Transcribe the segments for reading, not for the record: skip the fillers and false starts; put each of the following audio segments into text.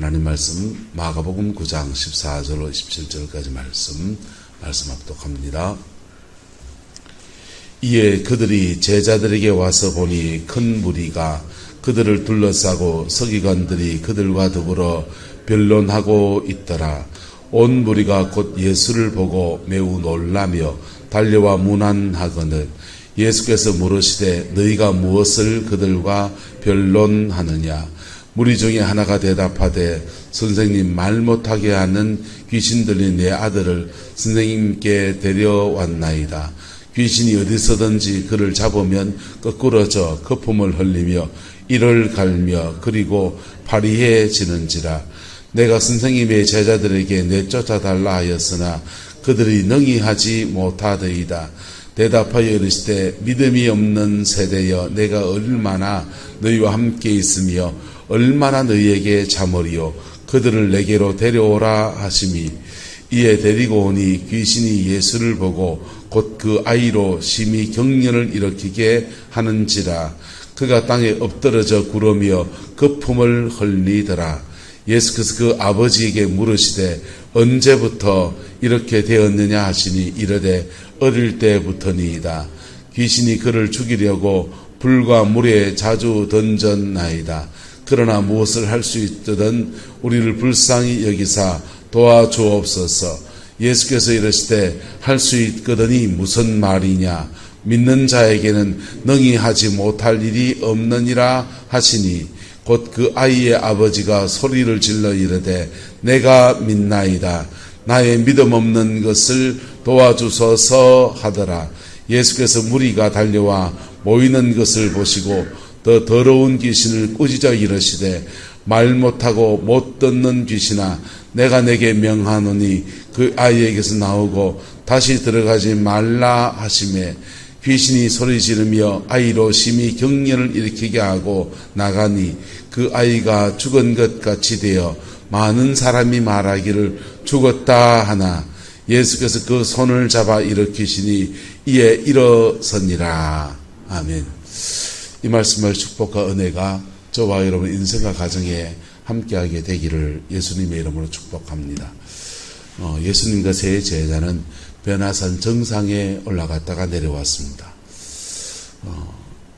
하나님 말씀 마가복음 9장 14절로 27절까지 말씀 합독합니다. 이에 그들이 제자들에게 와서 보니 큰 무리가 그들을 둘러싸고 서기관들이 그들과 더불어 변론하고 있더라. 온 무리가 곧 예수를 보고 매우 놀라며 달려와 문안하거늘 예수께서 물으시되 너희가 무엇을 그들과 변론하느냐. 무리 중에 하나가 대답하되 선생님, 말 못하게 하는 귀신 들린 내 아들을 선생님께 데려왔나이다. 귀신이 어디서든지 그를 잡으면 거꾸러져 거품을 흘리며 이를 갈며 그리고 파리해지는지라. 내가 선생님의 제자들에게 내쫓아달라 하였으나 그들이 능히 하지 못하더이다. 대답하여 이르시되 믿음이 없는 세대여, 내가 얼마나 너희와 함께 있으며 얼마나 너희에게 참으리요. 그들을 내게로 데려오라 하시미. 이에 데리고 오니 귀신이 예수를 보고 곧 그 아이로 심히 경련을 일으키게 하는지라. 그가 땅에 엎드러져 구르며 거품을 흘리더라. 예수께서 그 아버지에게 물으시되 언제부터 이렇게 되었느냐 하시니 이르되 어릴 때부터니이다. 귀신이 그를 죽이려고 불과 물에 자주 던졌나이다. 그러나 무엇을 할 수 있거든 우리를 불쌍히 여기사 도와주옵소서. 예수께서 이르시되 할 수 있거든이 무슨 말이냐. 믿는 자에게는 능히 하지 못할 일이 없느니라 하시니 곧 그 아이의 아버지가 소리를 질러 이르되 내가 믿나이다. 나의 믿음 없는 것을 도와주소서 하더라. 예수께서 무리가 달려와 모이는 것을 보시고 더 더러운 귀신을 꾸짖어 이르시되 말 못하고 못 듣는 귀신아, 내가 내게 명하노니 그 아이에게서 나오고 다시 들어가지 말라 하시매 귀신이 소리 지르며 아이로 심히 경련을 일으키게 하고 나가니 그 아이가 죽은 것 같이 되어 많은 사람이 말하기를 죽었다 하나 예수께서 그 손을 잡아 일으키시니 이에 일어서니라. 아멘. 이 말씀을 축복과 은혜가 저와 여러분 인생과 가정에 함께하게 되기를 예수님의 이름으로 축복합니다. 예수님과 세 제자는 변화산 정상에 올라갔다가 내려왔습니다.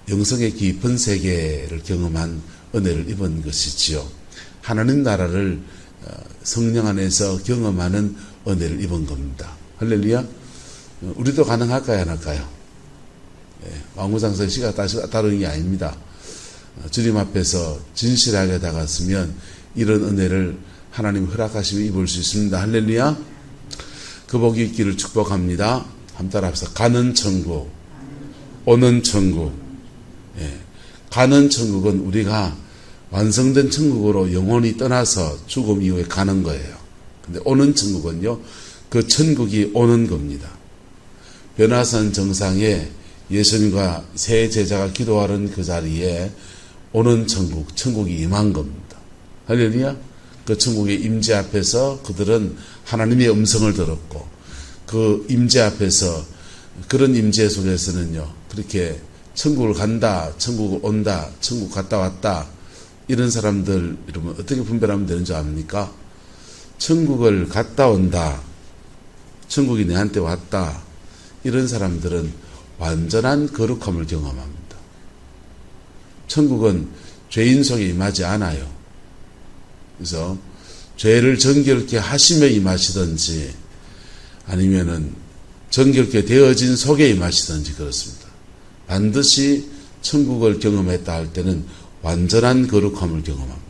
영성의 깊은 세계를 경험한 은혜를 입은 것이지요. 하나님 나라를 성령 안에서 경험하는 은혜를 입은 겁니다. 할렐루야. 우리도 가능할까요, 안 할까요? 왕무장성 씨가 다른 게 아닙니다. 주님 앞에서 진실하게 다갔으면 이런 은혜를 하나님 허락하시면 입을 수 있습니다. 할렐루야. 그 복이 있기를 축복합니다. 한번 따라합시다. 가는 천국, 오는 천국. 가는 천국은 우리가 완성된 천국으로 영원히 떠나서 죽음 이후에 가는 거예요. 근데 오는 천국은요, 그 천국이 오는 겁니다. 변화산 정상에 예수님과 세 제자가 기도하는 그 자리에 오는 천국, 천국이 임한 겁니다. 할렐루야. 그 천국의 임재 앞에서 그들은 하나님의 음성을 들었고 그 임재 앞에서 그런 임재 속에서는요, 그렇게 천국을 간다, 천국을 온다, 천국 갔다 왔다 이런 사람들 이러면 어떻게 분별하면 되는 줄 압니까? 천국을 갔다 온다, 천국이 내한테 왔다 이런 사람들은 완전한 거룩함을 경험합니다. 천국은 죄인 속에 임하지 않아요. 그래서 죄를 정결케 하시며 임하시든지 아니면은 정결케 되어진 속에 임하시든지 그렇습니다. 반드시 천국을 경험했다 할 때는 완전한 거룩함을 경험합니다.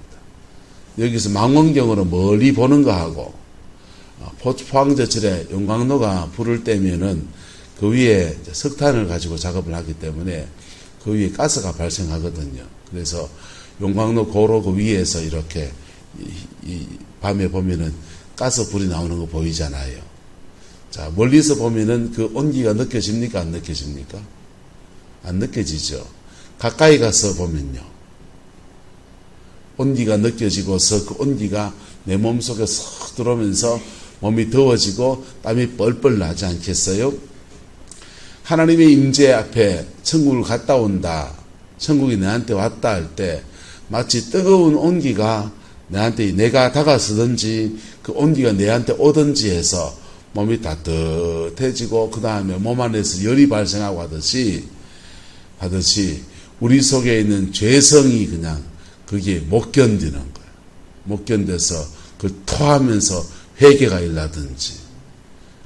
여기서 망원경으로 멀리 보는 거하고 포항제철에 용광로가 불을 떼면은 그 위에 석탄을 가지고 작업을 하기 때문에 그 위에 가스가 발생하거든요. 그래서 용광로 고로 그 위에서 이렇게 이 밤에 보면은 가스 불이 나오는 거 보이잖아요. 자, 멀리서 보면은 그 온기가 느껴집니까? 안 느껴집니까? 안 느껴지죠. 가까이 가서 보면요, 온기가 느껴지고서 그 온기가 내 몸속에 쏙 들어오면서 몸이 더워지고 땀이 뻘뻘 나지 않겠어요? 하나님의 임재 앞에 천국을 갔다 온다, 천국이 내한테 왔다 할 때 마치 뜨거운 온기가 내한테 내가 다가서든지 그 온기가 내한테 오든지 해서 몸이 따뜻해지고 그 다음에 몸 안에서 열이 발생하고 하듯이 우리 속에 있는 죄성이 그냥 그게 못 견디는 거예요. 못 견뎌서 그 토하면서 회개가 일라든지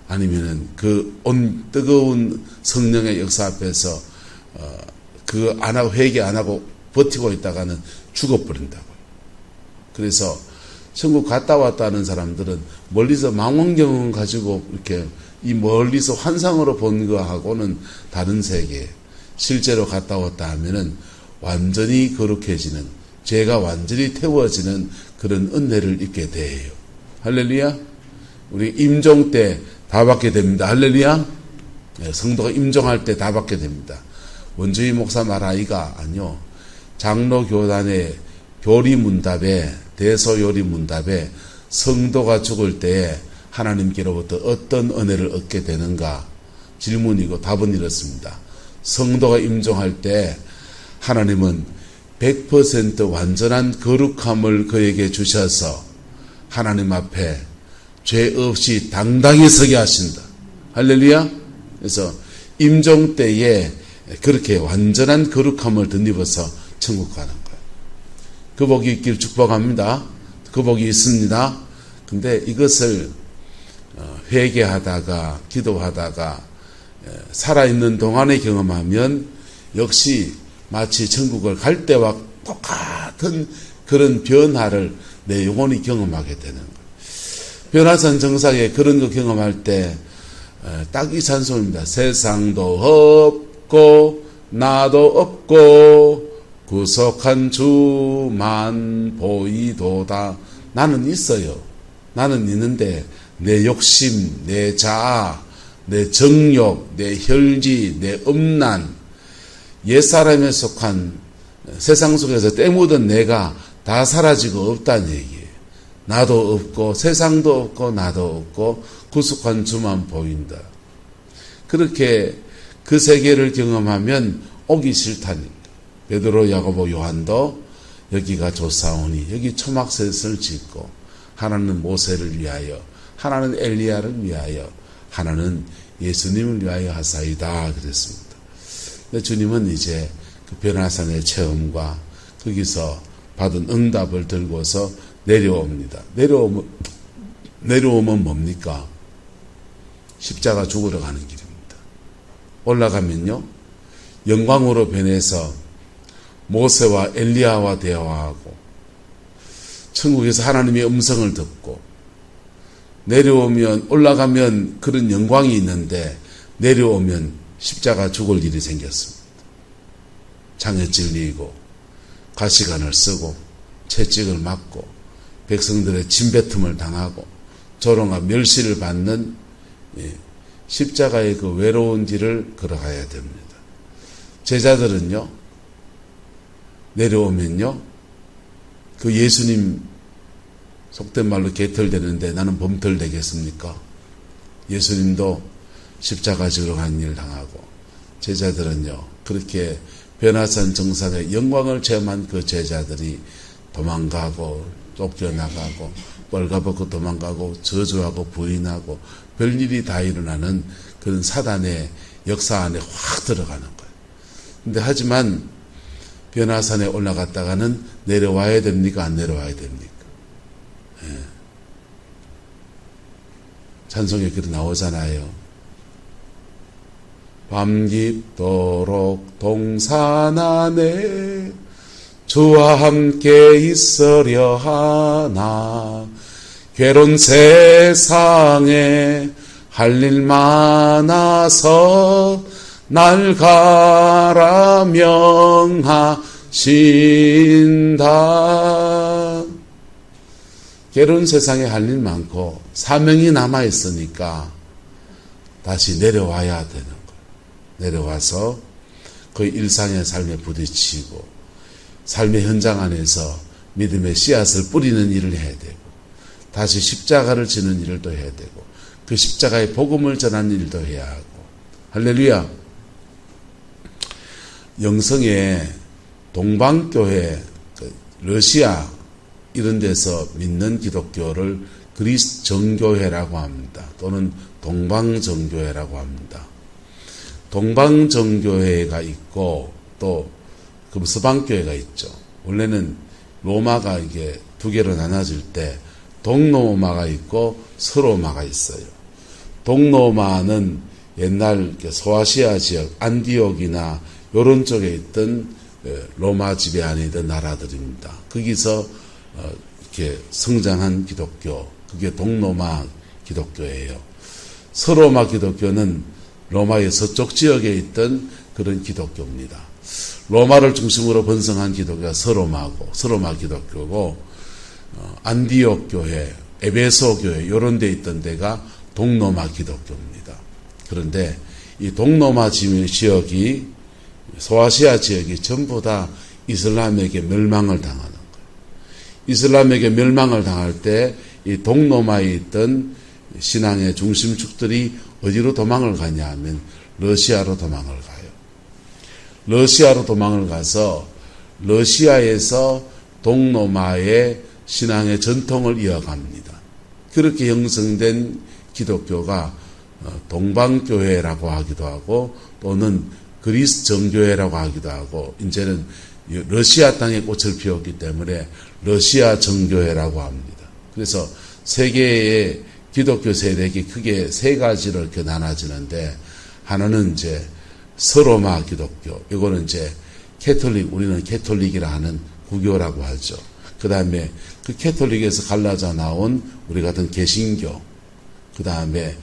아니면은 그 뜨거운 성령의 역사 앞에서 그거 안 하고 회개 안 하고 버티고 있다가는 죽어버린다고요. 그래서 천국 갔다 왔다 하는 사람들은 멀리서 망원경을 가지고 이렇게 이 멀리서 환상으로 본 거하고는 다른 세계. 실제로 갔다 왔다 하면은 완전히 거룩해지는, 죄가 완전히 태워지는 그런 은혜를 입게 돼요. 할렐루야. 우리 임종 때 다 받게 됩니다. 할렐루야. 네, 성도가 임종할 때 다 받게 됩니다. 원주희 목사 말하기가 아니요. 장로교단의 교리문답에, 대소요리문답에 성도가 죽을 때에 하나님께로부터 어떤 은혜를 얻게 되는가 질문이고 답은 이렇습니다. 성도가 임종할 때 하나님은 100% 완전한 거룩함을 그에게 주셔서 하나님 앞에 죄 없이 당당히 서게 하신다. 할렐루야. 그래서 임종 때에 그렇게 완전한 거룩함을 덧입어서 천국 가는 거예요. 그 복이 있길 축복합니다. 그 복이 있습니다. 근데 이것을 회개하다가 기도하다가 살아있는 동안에 경험하면 역시 마치 천국을 갈 때와 똑같은 그런 변화를 내 영혼이 경험하게 되는 거예요. 변화산 정상에 그런 거 경험할 때 딱 이 찬송입니다. 세상도 없고 나도 없고 구속한 주만 보이도다. 나는 있어요. 나는 있는데 내 욕심, 내 자아, 내 정욕, 내 혈기, 내 음란, 옛사람에 속한 세상 속에서 때묻은 내가 다 사라지고 없다는 얘기예요. 나도 없고 세상도 없고 나도 없고 구속한 주만 보인다. 그렇게 그 세계를 경험하면 오기 싫다니까. 베드로, 야고보, 요한도 여기가 좋사오니 여기 초막셋을 짓고 하나는 모세를 위하여, 하나는 엘리야를 위하여, 하나는 예수님을 위하여 하사이다 그랬습니다. 근데 주님은 이제 그 변화산의 체험과 거기서 받은 응답을 들고서 내려옵니다. 내려오면 뭡니까? 십자가 죽으러 가는 길입니다. 올라가면요, 영광으로 변해서 모세와 엘리야와 대화하고 천국에서 하나님의 음성을 듣고, 내려오면, 올라가면 그런 영광이 있는데 내려오면 십자가 죽을 일이 생겼습니다. 창에 찔리고 가시관을 쓰고 채찍을 맞고 백성들의 침뱉음을 당하고 조롱과 멸시를 받는 십자가의 그 외로운 길을 걸어가야 됩니다. 제자들은요, 내려오면요, 그 예수님 속된 말로 개털되는데 나는 범털 되겠습니까? 예수님도 십자가 지러 간 일 당하고, 제자들은요, 그렇게 변화산 정상의 영광을 체험한 그 제자들이 도망가고 쫓겨나가고 뻘가벗고 도망가고 저주하고 부인하고 별일이 다 일어나는 그런 사단의 역사 안에 확 들어가는 거예요. 근데 하지만 변화산에 올라갔다가는 내려와야 됩니까? 안 내려와야 됩니까? 예. 찬송에 그렇게 나오잖아요. 밤 깊도록 동산 안에 주와 함께 있으려 하나, 괴로운 세상에 할 일 많아서 날 가라 명하신다. 괴로운 세상에 할 일 많고 사명이 남아있으니까 다시 내려와야 되는 거예요. 내려와서 그 일상의 삶에 부딪히고 삶의 현장 안에서 믿음의 씨앗을 뿌리는 일을 해야 되고, 다시 십자가를 지는 일을 또 해야 되고, 그 십자가의 복음을 전하는 일도 해야 하고. 할렐루야. 영성의 동방교회, 러시아 이런 데서 믿는 기독교를 그리스 정교회라고 합니다. 또는 동방정교회라고 합니다. 동방정교회가 있고 또 서방교회가 있죠. 원래는 로마가 이게 두 개로 나눠질 때 동로마가 있고 서로마가 있어요. 동로마는 옛날 소아시아 지역 안디옥이나 이런 쪽에 있던 로마 지배안이던 나라들입니다. 거기서 이렇게 성장한 기독교, 그게 동로마 기독교예요. 서로마 기독교는 로마의 서쪽 지역에 있던 그런 기독교입니다. 로마를 중심으로 번성한 기독교가 서로마 기독교고, 안디옥 교회, 에베소 교회 이런 데 있던 데가 동로마 기독교입니다. 그런데 이 동로마 지역이 소아시아 지역이 전부 다 이슬람에게 멸망을 당하는 거예요. 이슬람에게 멸망을 당할 때 이 동로마에 있던 신앙의 중심축들이 어디로 도망을 가냐 하면 러시아로 도망을 가요. 러시아로 도망을 가서 러시아에서 동로마의 신앙의 전통을 이어갑니다. 그렇게 형성된 기독교가 동방교회라고 하기도 하고 또는 그리스 정교회라고 하기도 하고 이제는 러시아 땅에 꽃을 피웠기 때문에 러시아 정교회라고 합니다. 그래서 세계의 기독교 세력이 크게 세 가지로 이렇게 나눠지는데 하나는 이제 서로마 기독교, 이거는 이제 우리는 캐톨릭이라 하는 구교라고 하죠. 그 다음에 그 캐톨릭에서 갈라져 나온 우리 같은 개신교, 그 다음에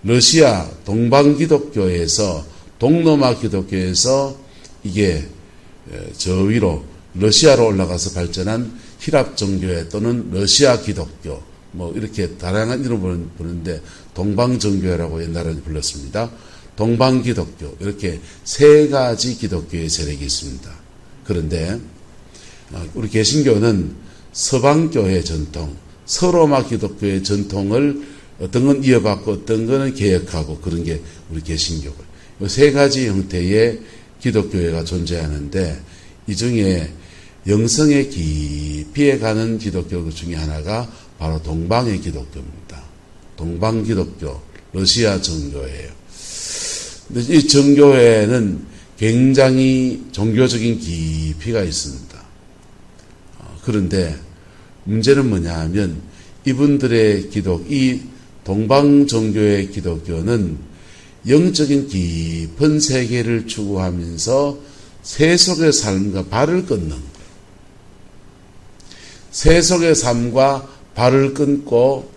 러시아 동방기독교에서 동로마 기독교에서 이게 저 위로 러시아로 올라가서 발전한 히랍 정교회 또는 러시아 기독교 뭐 이렇게 다양한 이름을 부르는데 동방정교회라고 옛날에는 불렀습니다. 동방기독교 이렇게 세 가지 기독교의 세력이 있습니다. 그런데 우리 개신교는 서방교회 전통, 서로마 기독교의 전통을 어떤 건 이어받고 어떤 거는 개혁하고 그런 게 우리 개신교고요. 이 세 가지 형태의 기독교회가 존재하는데 이 중에 영성의 깊이에 가는 기독교 중에 하나가 바로 동방의 기독교입니다. 동방기독교, 러시아 정교회예요. 근데 이 정교회는 굉장히 종교적인 깊이가 있습니다. 그런데 문제는 뭐냐 하면 이분들의 이 동방정교회 기독교는 영적인 깊은 세계를 추구하면서 세속의 삶과 발을 끊는 거예요. 세속의 삶과 발을 끊고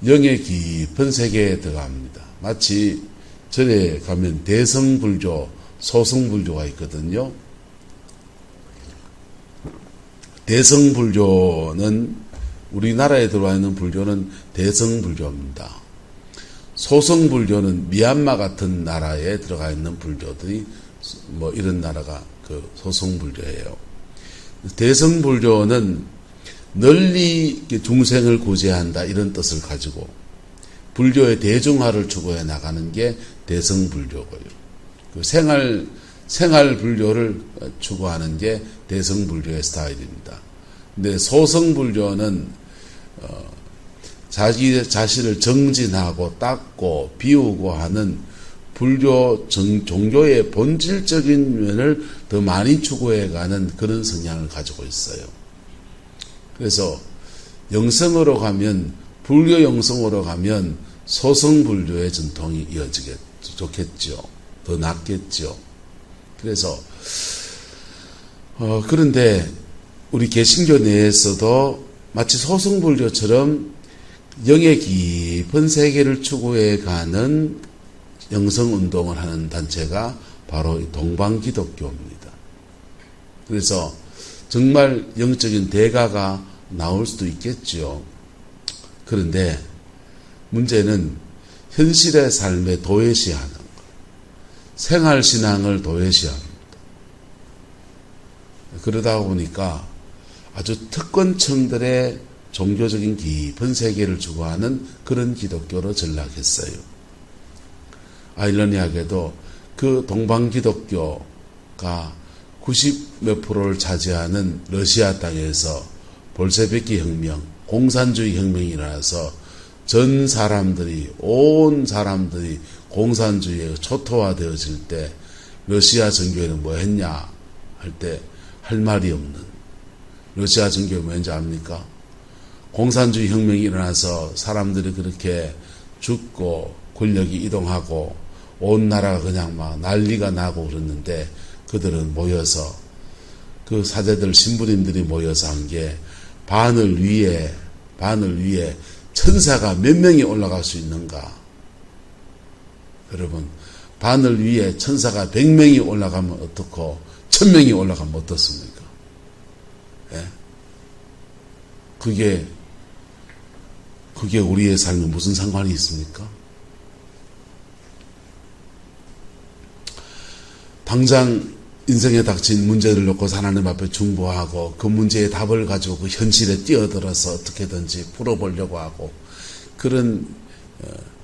영의 깊은 세계에 들어갑니다. 마치 절에 가면 대성불교, 소성불교가 있거든요. 대성불교는 우리나라에 들어와 있는 불교는 대성불교입니다. 소성불교는 미얀마 같은 나라에 들어가 있는 불교들이 뭐 이런 나라가 그 소성불교예요. 대성불교는 널리 중생을 구제한다 이런 뜻을 가지고 불교의 대중화를 추구해 나가는 게 대성불교고요. 그 생활 불교를 추구하는 게 대성불교의 스타일입니다. 근데 소성불교는 자기 자신을 정진하고 닦고 비우고 하는 불교 종교의 본질적인 면을 더 많이 추구해가는 그런 성향을 가지고 있어요. 그래서 영성으로 가면 불교 영성으로 가면 소성불교의 전통이 좋겠죠. 더 낫겠죠. 그래서 그런데 우리 개신교 내에서도 마치 소성불교처럼 영의 깊은 세계를 추구해 가는 영성운동을 하는 단체가 바로 동방기독교입니다. 그래서 정말 영적인 대가가 나올 수도 있겠죠. 그런데 문제는 현실의 삶에 도외시하는 것, 생활신앙을 도외시합니다. 그러다 보니까 아주 특권층들의 종교적인 깊은 세계를 추구하는 그런 기독교로 전락했어요. 아이러니하게도 그 동방기독교가 90몇 %를 차지하는 러시아 땅에서 볼셰비키 혁명, 공산주의 혁명이 일어나서 전 사람들이, 온 사람들이 공산주의에 초토화되어질 때 러시아 정교회는 뭐 했냐 할 때 할 말이 없는, 러시아 정교회 뭔지 압니까? 공산주의 혁명이 일어나서 사람들이 그렇게 죽고 권력이 이동하고 온 나라가 그냥 막 난리가 나고 그랬는데 그들은 모여서, 그 사제들 신부님들이 모여서 한 게 바늘 위에 천사가 몇 명이 올라갈 수 있는가? 여러분, 바늘 위에 천사가 100명이 올라가면 어떻고 1000명이 올라가면 어떻습니까? 예? 그게 우리의 삶에 무슨 상관이 있습니까? 당장 인생에 닥친 문제를 놓고 하나님 앞에 중보하고 그 문제의 답을 가지고 그 현실에 뛰어들어서 어떻게든지 풀어보려고 하고, 그런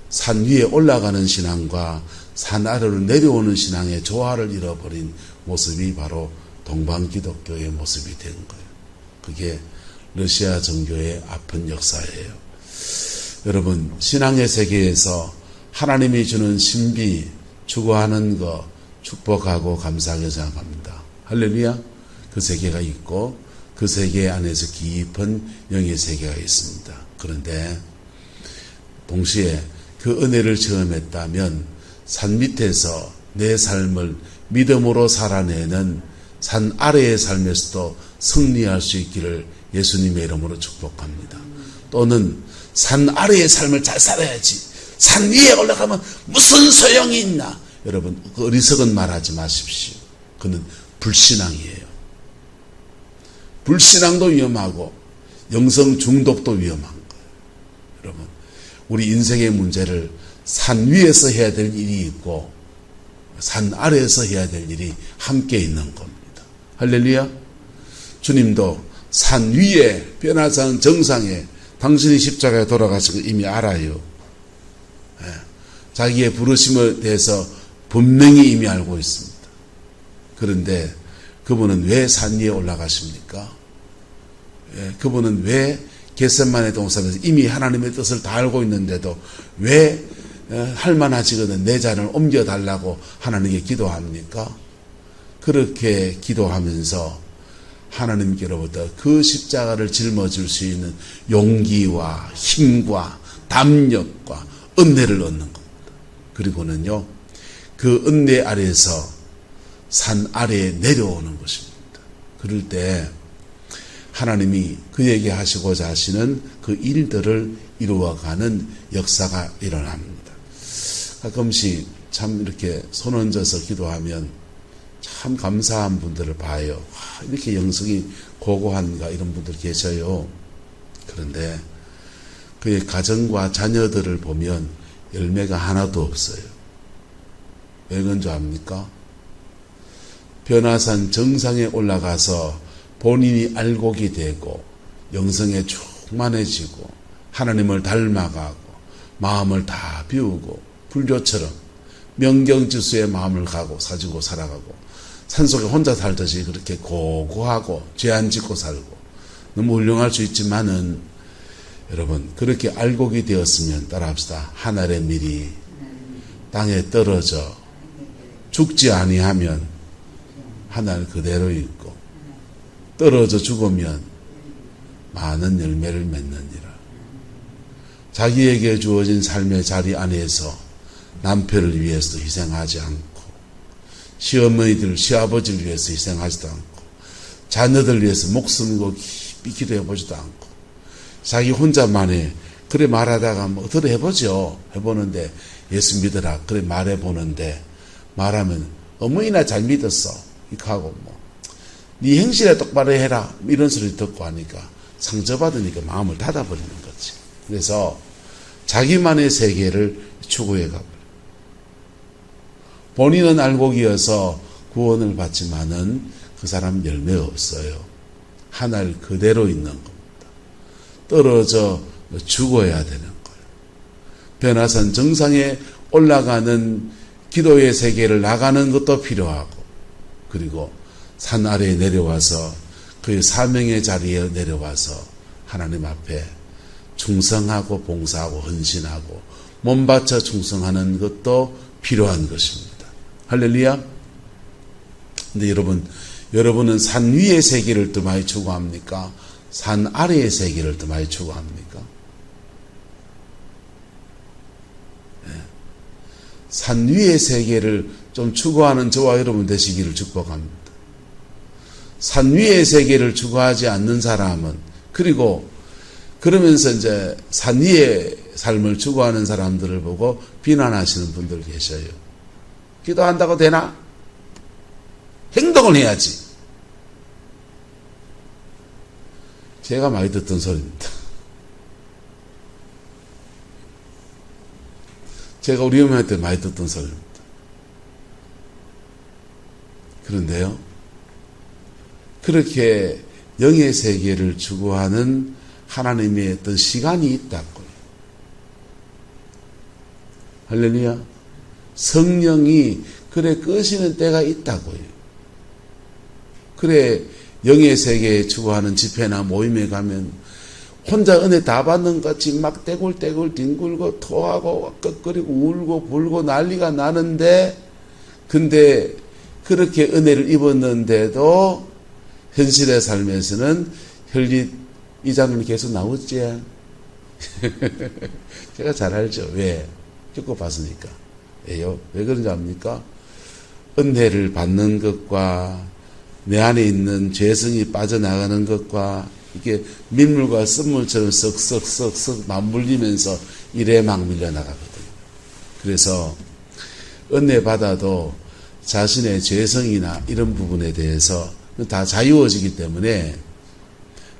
산 위에 올라가는 신앙과 산 아래로 내려오는 신앙의 조화를 잃어버린 모습이 바로 동방기독교의 모습이 된 거예요. 그게 러시아 정교의 아픈 역사예요. 여러분, 신앙의 세계에서 하나님이 주는 신비 추구하는 것 축복하고 감사하게 생각합니다. 할렐루야. 그 세계가 있고 그 세계 안에서 깊은 영의 세계가 있습니다. 그런데 동시에 그 은혜를 체험했다면 산 밑에서 내 삶을 믿음으로 살아내는 산 아래의 삶에서도 승리할 수 있기를 예수님의 이름으로 축복합니다. 또는 산 아래의 삶을 잘 살아야지, 산 위에 올라가면 무슨 소용이 있나? 여러분, 그 어리석은 말하지 마십시오. 그는 불신앙이에요. 불신앙도 위험하고 영성 중독도 위험한 거예요. 여러분, 우리 인생의 문제를 산 위에서 해야 될 일이 있고 산 아래에서 해야 될 일이 함께 있는 겁니다. 할렐루야. 주님도 산 위에 변화산 정상에 당신이 십자가에 돌아가신 거 이미 알아요. 자기의 부르심에 대해서 분명히 이미 알고 있습니다. 그런데 그분은 왜 산 위에 올라가십니까? 그분은 왜 겟세마네 동산에서 이미 하나님의 뜻을 다 알고 있는데도 왜 할만하지거든 내 잔을 옮겨달라고 하나님께 기도합니까? 그렇게 기도하면서 하나님께로부터 그 십자가를 짊어질 수 있는 용기와 힘과 담력과 은혜를 얻는 겁니다. 그리고는요, 그 은혜 아래에서 산 아래에 내려오는 것입니다. 그럴 때 하나님이 그에게 하시고자 하시는 그 일들을 이루어가는 역사가 일어납니다. 가끔씩 참 이렇게 손 얹어서 기도하면 참 감사한 분들을 봐요. 이렇게 영성이 고고한가 이런 분들 계셔요. 그런데 그의 가정과 자녀들을 보면 열매가 하나도 없어요. 왜 그런 줄 압니까? 변화산 정상에 올라가서 본인이 알곡이 되고 영성에 충만해지고 하나님을 닮아가고 마음을 다 비우고 불교처럼 명경지수의 마음을 가지고 살아가고 산속에 혼자 살듯이 그렇게 고고하고 죄 안 짓고 살고 너무 훌륭할 수 있지만은 여러분, 그렇게 알곡이 되었으면 따라합시다. 하늘의 밀이 땅에 떨어져 죽지 아니하면 하늘 그대로 있고 떨어져 죽으면 많은 열매를 맺느니라. 자기에게 주어진 삶의 자리 안에서 남편을 위해서도 희생하지 않고 시어머니들, 시아버지를 위해서 희생하지도 않고 자녀들 위해서 목숨 깊이 기도해보지도 않고 자기 혼자만의 그래 말하다가 뭐 어떻게 해보죠. 해보는데 예수 믿어라 그래 말해보는데 말하면 어머니나 잘 믿었어 이렇게 하고 네 행실에 똑바로 해라 이런 소리를 듣고 하니까 상처받으니까 마음을 닫아버리는 거지. 그래서 자기만의 세계를 추구해 가버려. 본인은 알곡이어서 구원을 받지만은 그 사람 열매 없어요. 하늘 그대로 있는 겁니다. 떨어져 죽어야 되는 거예요. 변화산 정상에 올라가는 기도의 세계를 나가는 것도 필요하고 그리고 산 아래에 내려와서 그의 사명의 자리에 내려와서 하나님 앞에 충성하고 봉사하고 헌신하고 몸 바쳐 충성하는 것도 필요한 것입니다. 할렐루야. 근데 여러분은 산 위의 세계를 더 많이 추구합니까? 산 아래의 세계를 더 많이 추구합니까? 산 위의 세계를 좀 추구하는 저와 여러분 되시기를 축복합니다. 산 위의 세계를 추구하지 않는 사람은, 그리고 그러면서 이제 산 위의 삶을 추구하는 사람들을 보고 비난하시는 분들 계셔요. 기도한다고 되나? 행동을 해야지. 제가 많이 듣던 소리입니다. 제가 우리 어머니한테 많이 듣던 소리입니다. 그런데요, 그렇게 영의 세계를 추구하는 하나님의 어떤 시간이 있다고요. 할렐루야. 성령이 그래 끄시는 때가 있다고요. 그래 영의 세계에 추구하는 집회나 모임에 가면 혼자 은혜 다 받는 것 같이 막 떼굴떼굴 뒹굴고 토하고 끄끄리고 울고 불고 난리가 나는데, 근데 그렇게 은혜를 입었는데도 현실의 삶에서는 혈릿 이 장면이 계속 나오지. 제가 잘 알죠. 왜? 겪어봤으니까. 왜요? 왜 그런지 압니까? 은혜를 받는 것과 내 안에 있는 죄성이 빠져나가는 것과 이게 민물과 쓴물처럼 썩썩썩썩 맞물리면서 일에 막 밀려나가거든요. 그래서 은혜 받아도 자신의 죄성이나 이런 부분에 대해서 다 자유워지기 때문에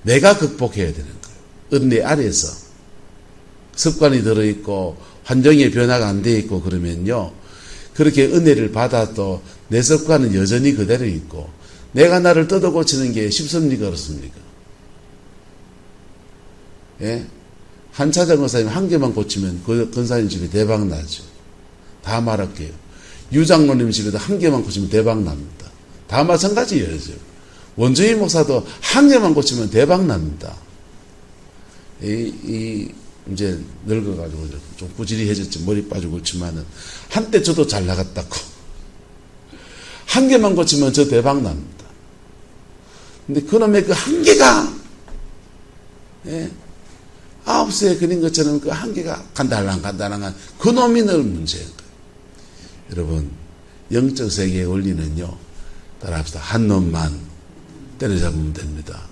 내가 극복해야 되는 거예요. 은혜 아래서 습관이 들어있고 환경의 변화가 안 돼 있고 그러면요, 그렇게 은혜를 받아도 내 습관은 여전히 그대로 있고, 내가 나를 뜯어 고치는 게 쉽습니까? 그렇습니까? 예? 한 차장 권사님 한 개만 고치면 그 권사님 집에 대박 나죠. 다 말할게요. 유장로님 집에도 한 개만 고치면 대박 납니다. 다 마찬가지예요. 원주인 목사도 한 개만 고치면 대박 납니다. 이제 늙어가지고 좀 구질이해졌지, 머리 빠지고 그렇지만은 한때 저도 잘 나갔다고. 한 개만 고치면 저 대박 납니다. 근데 그놈의 그 한 개가, 예, 9수에 그린 것처럼 그 한 개가 간달랑간달랑한 그 놈이 늘 문제인 거예요. 여러분, 영적 세계의 원리는요, 따라합시다. 한 놈만 때려잡으면 됩니다.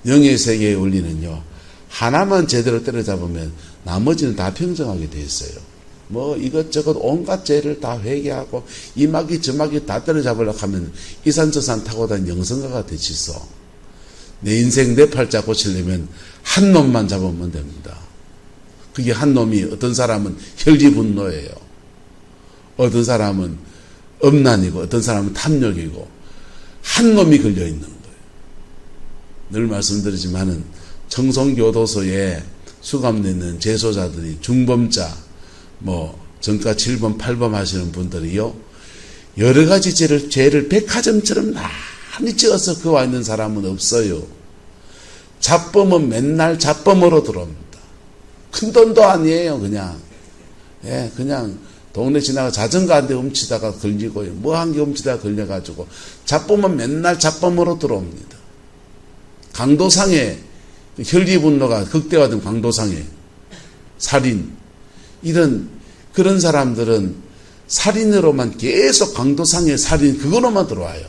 영의 세계의 원리는요, 하나만 제대로 때려잡으면 나머지는 다 평정하게 돼 있어요. 뭐 이것저것 온갖 죄를 다 회개하고 이마귀 저마귀 다 때려잡으려고 하면 이산저산 타고 다니는 영성가가 되치소. 내 인생 내 팔자 고치려면 한 놈만 잡으면 됩니다. 그게 한 놈이 어떤 사람은 혈기분노예요. 어떤 사람은 엄난이고 어떤 사람은 탐욕이고 한 놈이 걸려있는 거예요. 늘 말씀드리지만은 청송교도소에 수감되는 재소자들이 중범자, 전과 7범, 8범 하시는 분들이요, 여러 가지 죄를 백화점처럼 많이 지어서 그 와 있는 사람은 없어요. 잡범은 맨날 잡범으로 들어옵니다. 큰 돈도 아니에요, 그냥. 예, 그냥 동네 지나가 자전거 한 대 훔치다가 걸리고, 뭐 한 개 훔치다가 걸려가지고, 잡범은 맨날 잡범으로 들어옵니다. 강도상에, 혈기분노가 극대화된 강도상에, 살인, 그런 사람들은 살인으로만 계속 강도상의 살인, 그거로만 들어와요.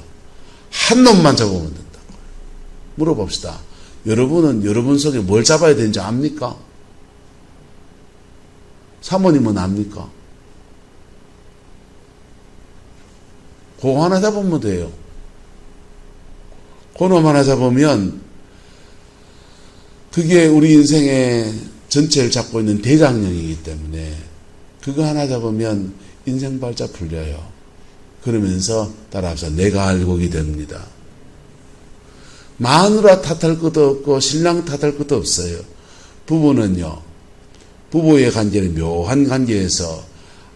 한 놈만 잡으면 된다고. 물어봅시다. 여러분은 여러분 속에 뭘 잡아야 되는지 압니까? 사모님은 압니까? 그거 하나 잡으면 돼요. 그놈 하나 잡으면 그게 우리 인생의 전체를 잡고 있는 대장령이기 때문에 그거 하나 잡으면 인생 발자 풀려요. 그러면서 따라합시다. 내가 알곡이 됩니다. 마누라 탓할 것도 없고 신랑 탓할 것도 없어요. 부부는요, 부부의 관계는 묘한 관계에서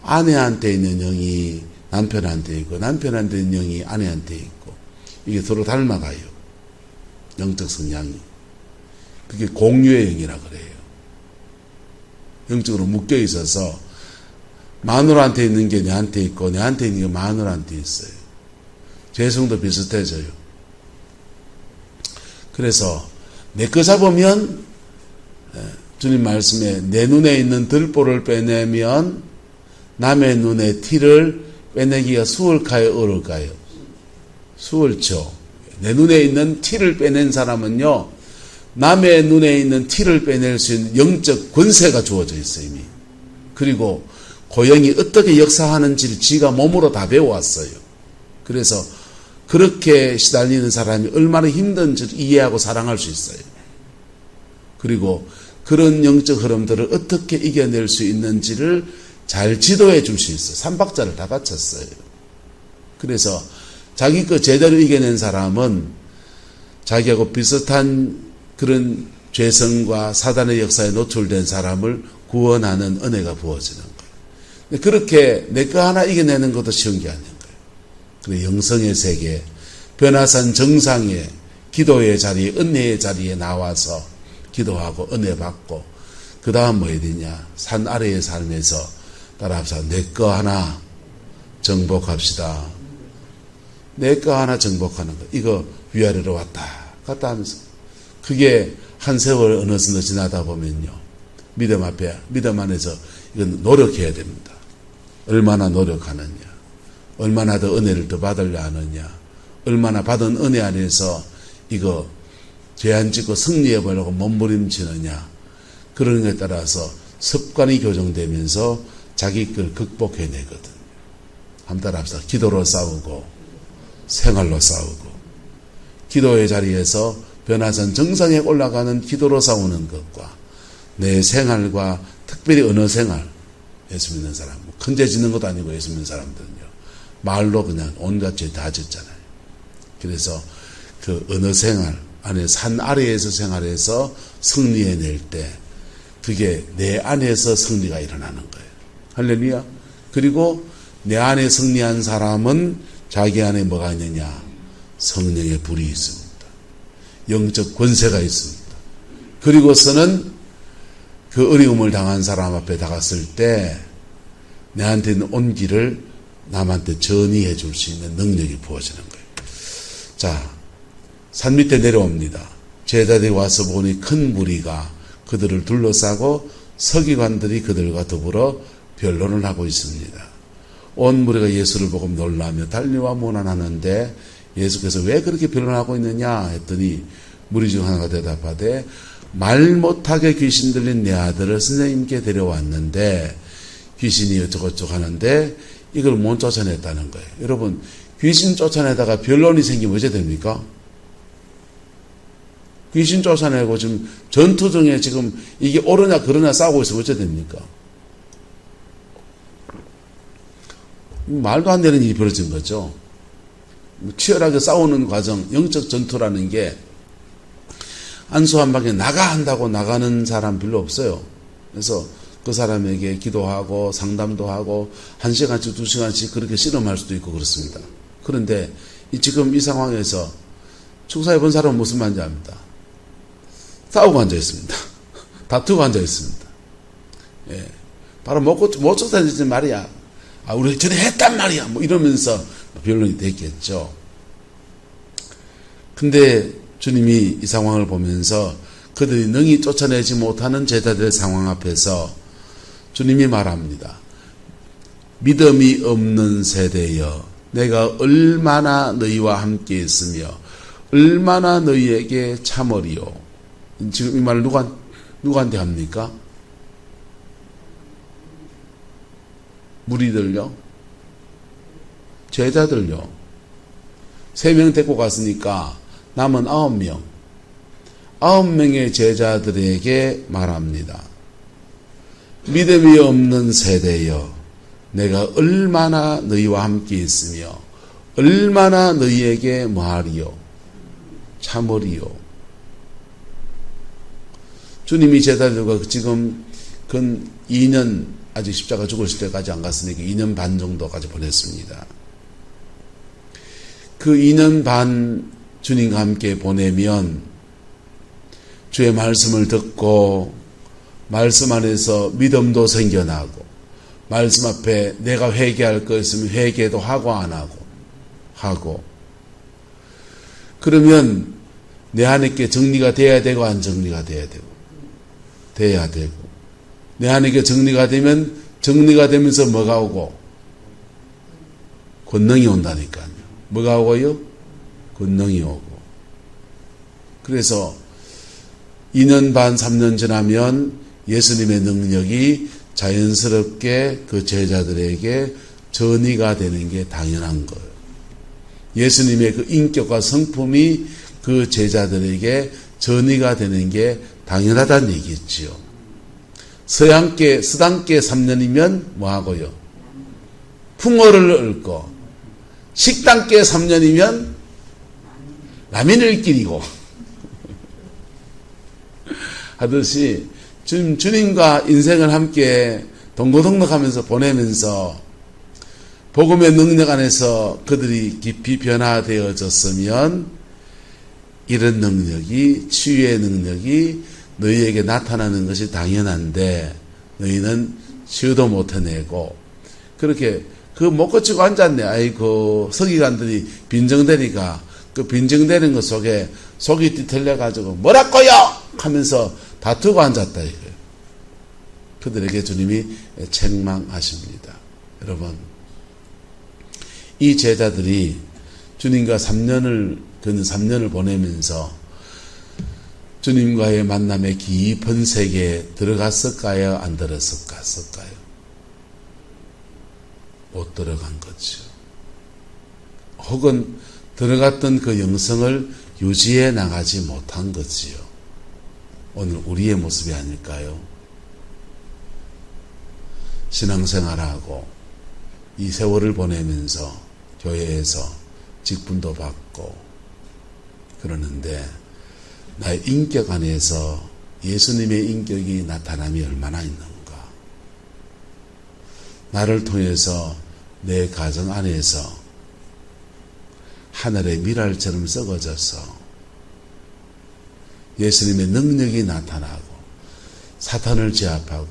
아내한테 있는 영이 남편한테 있고 남편한테 있는 영이 아내한테 있고 이게 서로 닮아가요. 영적 성향이. 그게 공유의 영이라 그래요. 영적으로 묶여 있어서 마누라한테 있는 게 내한테 있고 내한테 있는 게 마누라한테 있어요. 죄성도 비슷해져요. 그래서 내 거 잡으면 주님 말씀에 내 눈에 있는 들보를 빼내면 남의 눈에 티를 빼내기가 수월까요, 어려울까요? 수월죠. 내 눈에 있는 티를 빼낸 사람은요, 남의 눈에 있는 티를 빼낼 수 있는 영적 권세가 주어져 있어요, 이미. 그리고 고영이 어떻게 역사하는지를 지가 몸으로 다 배워왔어요. 그래서 그렇게 시달리는 사람이 얼마나 힘든지를 이해하고 사랑할 수 있어요. 그리고 그런 영적 흐름들을 어떻게 이겨낼 수 있는지를 잘 지도해 줄 수 있어요. 삼박자를 다 갖췄어요. 그래서 자기 거 제대로 이겨낸 사람은 자기하고 비슷한 그런 죄성과 사단의 역사에 노출된 사람을 구원하는 은혜가 부어지는 거예요. 그렇게 내 거 하나 이겨내는 것도 쉬운 게 아닌 거예요. 그래 영성의 세계, 변화산 정상의 기도의 자리에, 은혜의 자리에 나와서 기도하고 은혜 받고, 그 다음 뭐 해야 되냐, 산 아래의 삶에서 따라합시다. 내 거 하나 정복합시다. 내 거 하나 정복하는 거. 이거 위아래로 왔다 갔다 하면서, 그게 한 세월 어느 정도 지나다 보면요, 믿음 앞에, 믿음 안에서 이건 노력해야 됩니다. 얼마나 노력하느냐, 얼마나 더 은혜를 더 받으려 하느냐, 얼마나 받은 은혜 안에서 이거 죄 안 짓고 승리해 보려고 몸부림치느냐, 그런 것에 따라서 습관이 교정되면서 자기 걸 극복해내거든요. 한번 따라합시다. 기도로 싸우고 생활로 싸우고, 기도의 자리에서 변화선 정상에 올라가는 기도로 싸우는 것과 내 생활과, 특별히 언어 생활, 예수 믿는 사람, 큰 죄 짓는 것도 아니고 예수 믿는 사람들은요, 말로 그냥 온갖 죄 다 짓잖아요. 그래서 그 언어 생활 안에, 산 아래에서 생활해서 승리해낼 때 그게 내 안에서 승리가 일어나는 거예요. 할렐루야. 그리고 내 안에 승리한 사람은 자기 안에 뭐가 있느냐, 성령의 불이 있습니다. 영적 권세가 있습니다. 그리고서는 그 어려움을 당한 사람 앞에 다갔을 때 내한테 있는 온기를 남한테 전이해 줄 수 있는 능력이 부어지는 거예요. 자, 산 밑에 내려옵니다. 제자들이 와서 보니 큰 무리가 그들을 둘러싸고 서기관들이 그들과 더불어 변론을 하고 있습니다. 온 무리가 예수를 보고 놀라며 달려와 문안하는데 예수께서 왜 그렇게 변론하고 있느냐 했더니 무리 중 하나가 대답하되, 말 못하게 귀신 들린 내 아들을 선생님께 데려왔는데 귀신이 어쩌고저쩌고 하는데 이걸 못 쫓아냈다는 거예요. 여러분, 귀신 쫓아내다가 변론이 생기면 어째 됩니까? 귀신 쫓아내고 지금 전투 중에 지금 이게 옳으냐 그러냐 싸우고 있으면 어째 됩니까? 말도 안 되는 일이 벌어진 거죠. 치열하게 싸우는 과정, 영적 전투라는 게 안수 한 방에 나가 한다고 나가는 사람 별로 없어요. 그래서 그 사람에게 기도하고 상담도 하고 1시간씩 2시간씩 그렇게 실험할 수도 있고 그렇습니다. 그런데 지금 이 상황에서 축사해 본 사람은 무슨 말인지 압니다. 싸우고 앉아 있습니다. 다투고 앉아 있습니다. 예. 바로 못 쫓아내지 말이야. 아, 우리 전에 했단 말이야. 뭐 이러면서 변론이 됐겠죠. 근데 주님이 이 상황을 보면서 그들이 능히 쫓아내지 못하는 제자들의 상황 앞에서 주님이 말합니다. 믿음이 없는 세대여, 내가 얼마나 너희와 함께 있으며 얼마나 너희에게 참으리요. 지금 이 말을 누구한테 합니까? 무리들요? 제자들요? 3명 데리고 갔으니까 남은 9명. 9명의 제자들에게 말합니다. 믿음이 없는 세대여, 내가 얼마나 너희와 함께 있으며 얼마나 너희에게 뭐하리요? 참으리요. 주님이 제자들과 지금 근 2년, 아직 십자가 죽으실 때까지 안 갔으니까 2년 반 정도까지 보냈습니다. 그 2년 반 주님과 함께 보내면 주의 말씀을 듣고 말씀 안에서 믿음도 생겨나고 말씀 앞에 내가 회개할 거 있으면 회개도 하고 안 하고 그러면 내 안에 게 정리가 돼야 되고 안 정리가 돼야 되고 내 안에 게 정리가 되면서 뭐가 오고 권능이 온다니까요. 뭐가 오고요? 권능이 오고. 그래서 2년 반 3년 지나면 예수님의 능력이 자연스럽게 그 제자들에게 전이가 되는 게 당연한 거예요. 예수님의 그 인격과 성품이 그 제자들에게 전이가 되는 게 당연하다는 얘기겠지요. 서당계 3년이면 뭐하고요? 풍어를 읊고, 식당계 3년이면 라면을 끼리고 하듯이 주님과 인생을 함께 동고동락하면서 보내면서 복음의 능력 안에서 그들이 깊이 변화되어졌으면 이런 능력이, 치유의 능력이 너희에게 나타나는 것이 당연한데 너희는 치유도 못 해내고 그렇게 못 고치고 앉았네. 아이고, 서기관들이 빈정대니까 그 빈정대는 것 속에 속이 뒤틀려가지고 뭐라고요? 하면서 다투고 앉았다 이거예요. 그들에게 주님이 책망하십니다. 여러분, 이 제자들이 주님과 3년을 보내면서 주님과의 만남의 깊은 세계에 들어갔을까요? 안 들어갔을까요? 못 들어간 거죠. 혹은 들어갔던 그 영성을 유지해 나가지 못한 거지요. 오늘 우리의 모습이 아닐까요? 신앙생활하고 이 세월을 보내면서 교회에서 직분도 받고 그러는데 나의 인격 안에서 예수님의 인격이 나타남이 얼마나 있는가? 나를 통해서 내 가정 안에서 하늘의 미랄처럼 썩어져서 예수님의 능력이 나타나고 사탄을 제압하고,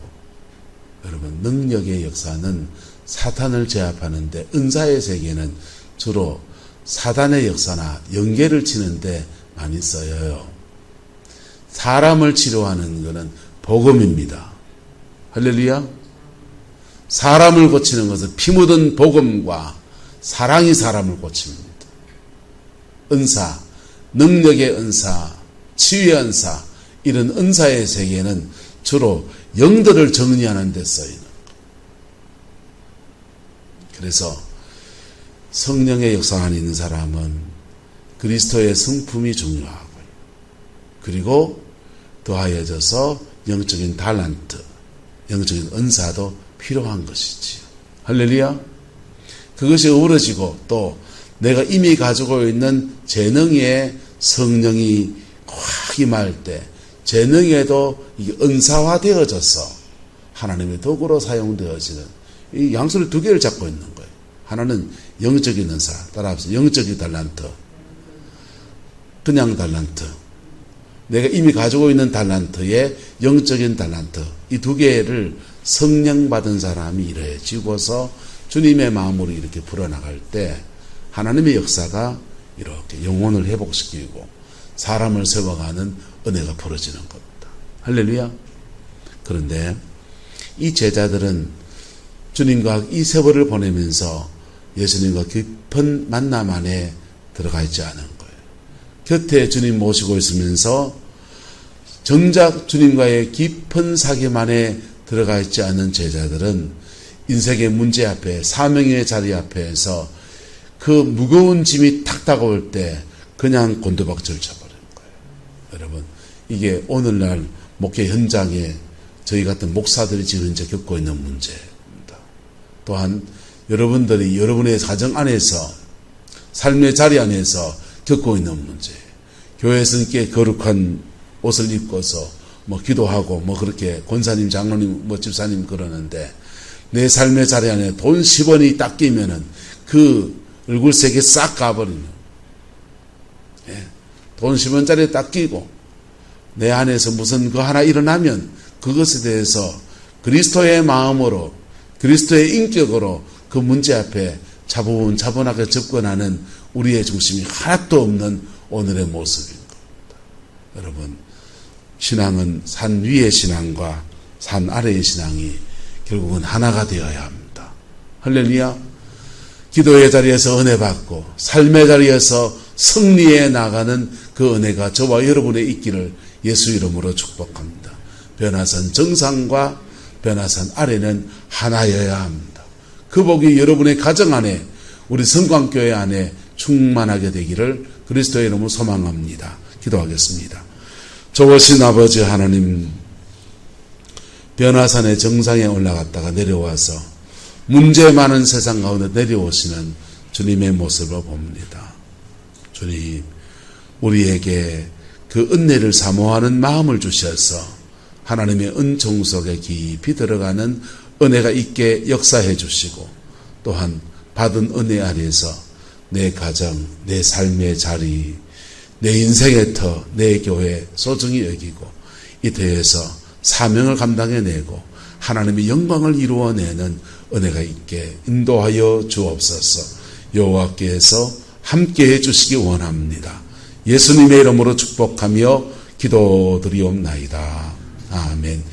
여러분, 능력의 역사는 사탄을 제압하는데, 은사의 세계는 주로 사단의 역사나 연계를 치는데 많이 쓰여요. 사람을 치료하는 것은 복음입니다. 할렐루야. 사람을 고치는 것은 피 묻은 복음과 사랑이 사람을 고칩니다. 은사, 능력의 은사, 치유의 은사, 이런 은사의 세계는 주로 영들을 정리하는 데 쓰이는. 그래서 성령의 역사 안에 있는 사람은 그리스도의 성품이 중요하고요. 그리고 더하여져서 영적인 달란트, 영적인 은사도 필요한 것이지요. 할렐루야. 그것이 어우러지고 또 내가 이미 가지고 있는 재능에 성령이 확 임할 때 재능에도 이게 은사화되어져서 하나님의 도구로 사용되어지는 이 양수를 두 개를 잡고 있는 거예요. 하나는 영적인 은사, 따라합시다. 영적인 달란트, 그냥 달란트. 내가 이미 가지고 있는 달란트에 영적인 달란트, 이 두 개를 성령 받은 사람이 이루어지고서 주님의 마음으로 이렇게 불어나갈 때 하나님의 역사가 이렇게 영혼을 회복시키고 사람을 세워가는 은혜가 벌어지는 겁니다. 할렐루야. 그런데 이 제자들은 주님과 이 세월을 보내면서 예수님과 깊은 만남 안에 들어가 있지 않은 거예요. 곁에 주님 모시고 있으면서 정작 주님과의 깊은 사귐 안에 들어가 있지 않은 제자들은 인생의 문제 앞에, 사명의 자리 앞에서 그 무거운 짐이 탁 다가올 때 그냥 곤두박질 쳐버리는 거예요. 여러분, 이게 오늘날 목회 현장에 저희 같은 목사들이 지금 현재 겪고 있는 문제입니다. 또한 여러분들이 여러분의 가정 안에서, 삶의 자리 안에서 겪고 있는 문제. 교회에서 이렇게 거룩한 옷을 입고서 기도하고 그렇게 권사님, 장로님, 집사님 그러는데 내 삶의 자리 안에 돈 10원이 딱 끼면은 그 얼굴색이 싹 가버리는. 돈 10원짜리 딱 끼고 내 안에서 무슨 그 하나 일어나면 그것에 대해서 그리스도의 마음으로, 그리스도의 인격으로 그 문제 앞에 차분차분하게 접근하는 우리의 중심이 하나도 없는 오늘의 모습인 겁니다. 여러분, 신앙은 산 위의 신앙과 산 아래의 신앙이 결국은 하나가 되어야 합니다. 할렐루야. 기도의 자리에서 은혜 받고 삶의 자리에서 승리해 나가는 그 은혜가 저와 여러분의 있기를 예수 이름으로 축복합니다. 변화산 정상과 변화산 아래는 하나여야 합니다. 그 복이 여러분의 가정 안에, 우리 성광교회 안에 충만하게 되기를 그리스도의 이름으로 소망합니다. 기도하겠습니다. 좋으신 아버지 하나님, 변화산의 정상에 올라갔다가 내려와서 문제 많은 세상 가운데 내려오시는 주님의 모습을 봅니다. 주님, 우리에게 그 은혜를 사모하는 마음을 주셔서 하나님의 은총 속에 깊이 들어가는 은혜가 있게 역사해 주시고, 또한 받은 은혜 안에서 내 가정, 내 삶의 자리, 내 인생의 터, 내 교회 소중히 여기고 이 터에서 사명을 감당해내고 하나님의 영광을 이루어내는 은혜가 있게 인도하여 주옵소서. 여호와께서 함께해 주시기 원합니다. 예수님의 이름으로 축복하며 기도드리옵나이다. 아멘.